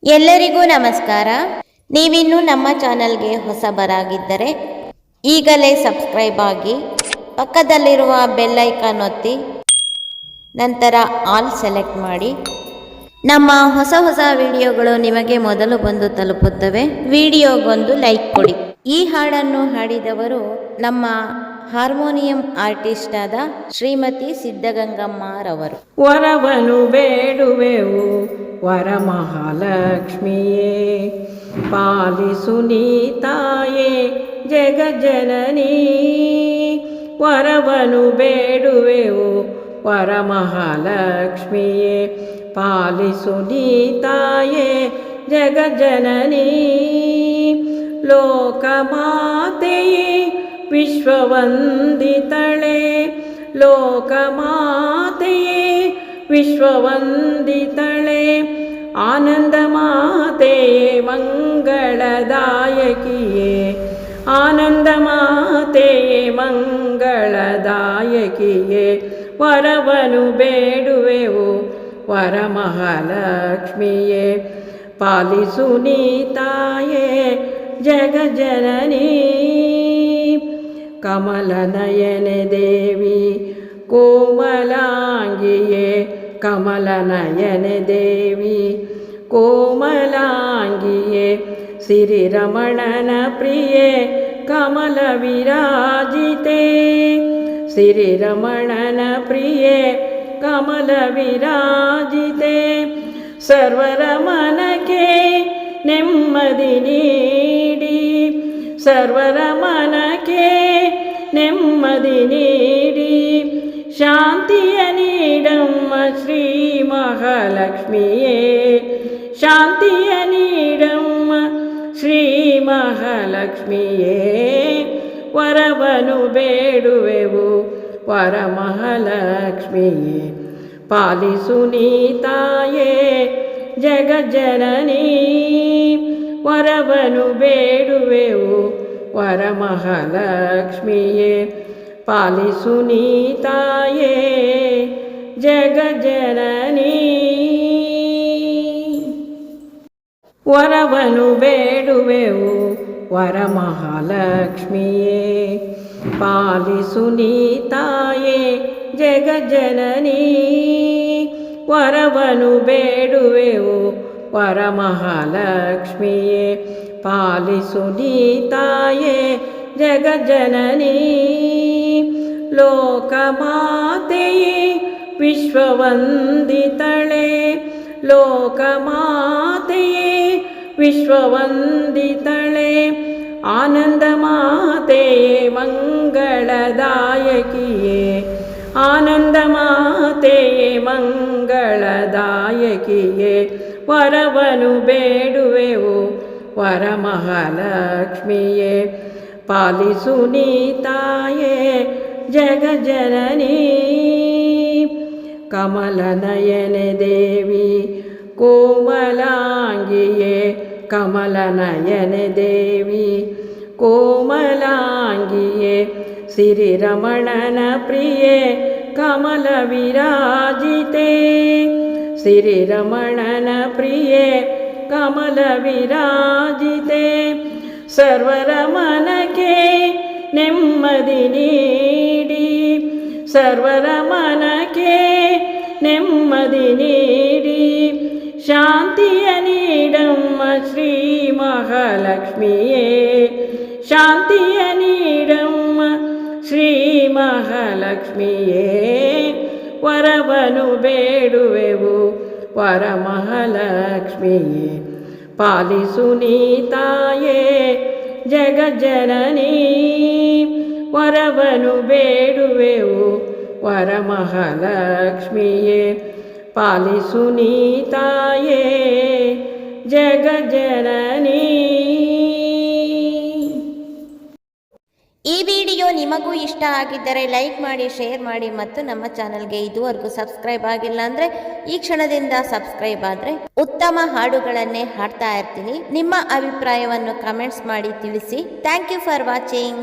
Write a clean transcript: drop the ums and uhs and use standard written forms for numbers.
ಎಲ್ಲರಿಗೂ ನಮಸ್ಕಾರ. ನೀವಿನ್ನೂ ನಮ್ಮ ಚಾನಲ್ಗೆ ಹೊಸಬರಾಗಿದ್ದರೆ ಈಗಲೇ ಸಬ್ಸ್ಕ್ರೈಬ್ ಆಗಿ, ಪಕ್ಕದಲ್ಲಿರುವ ಬೆಲ್ ಐಕಾನ್ ಒತ್ತಿ, ನಂತರ ಆಲ್ ಸೆಲೆಕ್ಟ್ ಮಾಡಿ. ನಮ್ಮ ಹೊಸ ವಿಡಿಯೋಗಳು ನಿಮಗೆ ಮೊದಲು ಬಂದು ತಲುಪುತ್ತವೆ. ವಿಡಿಯೋಗೊಂದು ಲೈಕ್ ಕೊಡಿ. ಈ ಹಾಡನ್ನು ಹಾಡಿದವರು ನಮ್ಮ ಹಾರ್ಮೋನಿಯಂ ಆರ್ಟಿಸ್ಟ್ ಆದ ಶ್ರೀಮತಿ ಸಿದ್ಧಗಂಗಮ್ಮರವರು. ವರವನು ಬೇಡುವೆವು ವರಮಹಾಲಕ್ಷ್ಮಿಯೇ, ಪಾಲಿಸು ನೀ ತಾಯೇ ಜಗಜ್ಜನನಿ. ವರವನು ಬೇಡುವೆವು ವರಮಹಾಲಕ್ಷ್ಮಿಯೇ, ಪಾಲಿಸು ನೀ ತಾಯೇ ಜಗಜ್ಜನನಿ. ಲೋಕಮಾತೆಯೇ ವಿಶ್ವವಂದಿತಳೆ, ಲೋಕಮಾತೆಯೇ ವಿಶ್ವವಂದಿತಳೆ. ಆನಂದ ಮಾತೆಯೇ ಮಂಗಳದಾಯಕಿಯೇ, ಆನಂದ ಮಾತೆಯೇ ಮಂಗಳದಾಯಕಿಯೇ. ವರವನು ಬೇಡುವೆವು ವರಮಹಾಲಕ್ಷ್ಮಿಯೇ, ಪಾಲಿಸು ನೀ ತಾಯೇ ಜಗಜ್ಜನನಿ. ಕಮಲನಯನೆ ದೇವಿ ಕೋಮಲಾಂಗಿಯೇ, ಕಮಲನಯನೆ ದೇವಿ ಕೋಮಲಾಂಗಿಯೇ. ಸಿರಿರಮಣನ ಪ್ರಿಯೆ ಕಮಲ ವಿರಾಜಿತೆ, ಸಿರಿರಮಣನ ಪ್ರಿಯೆ ಕಮಲ ವಿರಾಜಿತೆ. ಸರ್ವರ ಮನಕ್ಕೆ ನೆಮ್ಮದಿ ನೀಡಿ, ಸರ್ವರ ಮನಕ್ಕೆ ನೆಮ್ಮದಿ ನೀಡಿ. ಶಾಂತಿಯ ನೀಡಮ್ಮ ಶ್ರೀ ಮಹಾಲಕ್ಷ್ಮಿಯೇ, ಶಾಂತಿಯ ನೀಡಮ್ಮ ಶ್ರೀ ಮಹಾಲಕ್ಷ್ಮಿಯೇ. ವರವನು ಬೇಡುವೆವು ವರಮಹಾಲಕ್ಷ್ಮಿಯೇ, ಪಾಲಿಸು ನೀ ತಾಯೇ ಜಗಜ್ಜನನಿ. ವರವನು ಬೇಡುವೆವು ವರಮಹಾಲಕ್ಷ್ಮಿಯೇ, ಪಾಲಿಸು ನೀ ತಾಯೇ ಜಗಜ್ಜನನಿ. ವರವನು ಬೇಡುವೆವು ವರಮಹಾಲಕ್ಷ್ಮಿಯೇ, ಪಾಲಿಸು ನೀ ತಾಯೇ ಜಗಜ್ಜನನಿ. ವರವನು ಬೇಡುವೆವು ವರಮಹಾಲಕ್ಷ್ಮಿಯೇ, ಪಾಲಿಸು ನೀ ತಾಯೇ ಜಗಜ್ಜನನಿ. ಲೋಕಮಾತೆಯೇ ವಿಶ್ವವಂದಿತಳೆ, ಲೋಕಮಾತೆಯೇ ವಿಶ್ವವಂದಿತಳೆ. ಆನಂದ ಮಾತೆಯೇ ಮಂಗಳದಾಯಕಿಯೇ, ಆನಂದ ಮಾತೆಯೇ ಮಂಗಳದಾಯಕಿಯೇ. ವರವನು ಬೇಡುವೆವು ವರಮಹಾಲಕ್ಷ್ಮಿಯೇ, ಪಾಲಿಸು ನೀ ತಾಯೇ ಜಗಜ್ಜನನಿ. ಕಮಲನಯನೆ ದೇವಿ ಕೋಮಲಾಂಗಿಯೇ, ಕಮಲನಯನೆ ದೇವಿ ಕೋಮಲಾಂಗಿಯೇ. ಸಿರಿರಮಣನ ಪ್ರಿಯೆ ಕಮಲ ವಿರಾಜಿತೆ, ಸಿರಿರಮಣನ ಪ್ರಿಯೆ ಕಮಲ ವಿರಾಜಿತೆ. ಸರ್ವರ ಮನಕ್ಕೆ ನೆಮ್ಮದಿ ನೀಡಿ, ಸರ್ವರ ಮನಕ್ಕೆ ನೆಮ್ಮದಿ ನೀಡಿ. ಶಾಂತಿಯ ನೀಡಮ್ಮ ಶ್ರೀ ಮಹಾಲಕ್ಷ್ಮಿಯೇ, ಶಾಂತಿಯ ನೀಡಮ್ಮ ಶ್ರೀ ಮಹಾಲಕ್ಷ್ಮಿಯೇ. ವರವನು ಬೇಡುವೆವು ವರಮಹಾಲಕ್ಷ್ಮಿಯೇ, ಪಾಲಿಸು ನೀ ತಾಯೇ ಜಗಜ್ಜನನಿ. ವರವನು ಬೇಡುವೆವು ವರಮಹಾಲಕ್ಷ್ಮಿಯೇ, ಪಾಲಿಸು ನೀ ತಾಯೇ ಜಗಜ್ಜನನಿ. ಈ ವಿಡಿಯೋ ನಿಮಗೂ ಇಷ್ಟ ಆಗಿದ್ದರೆ ಲೈಕ್ ಮಾಡಿ, ಶೇರ್ ಮಾಡಿ ಮತ್ತು ನಮ್ಮ ಚಾನಲ್ಗೆ ಇದುವರೆಗೂ ಸಬ್ಸ್ಕ್ರೈಬ್ ಆಗಿಲ್ಲ ಅಂದರೆ ಈ ಕ್ಷಣದಿಂದ ಸಬ್ಸ್ಕ್ರೈಬ್ ಆದರೆ ಉತ್ತಮ ಹಾಡುಗಳನ್ನೇ ಹಾಡ್ತಾ ಇರ್ತೀನಿ. ನಿಮ್ಮ ಅಭಿಪ್ರಾಯವನ್ನು ಕಮೆಂಟ್ಸ್ ಮಾಡಿ ತಿಳಿಸಿ. Thank you for watching.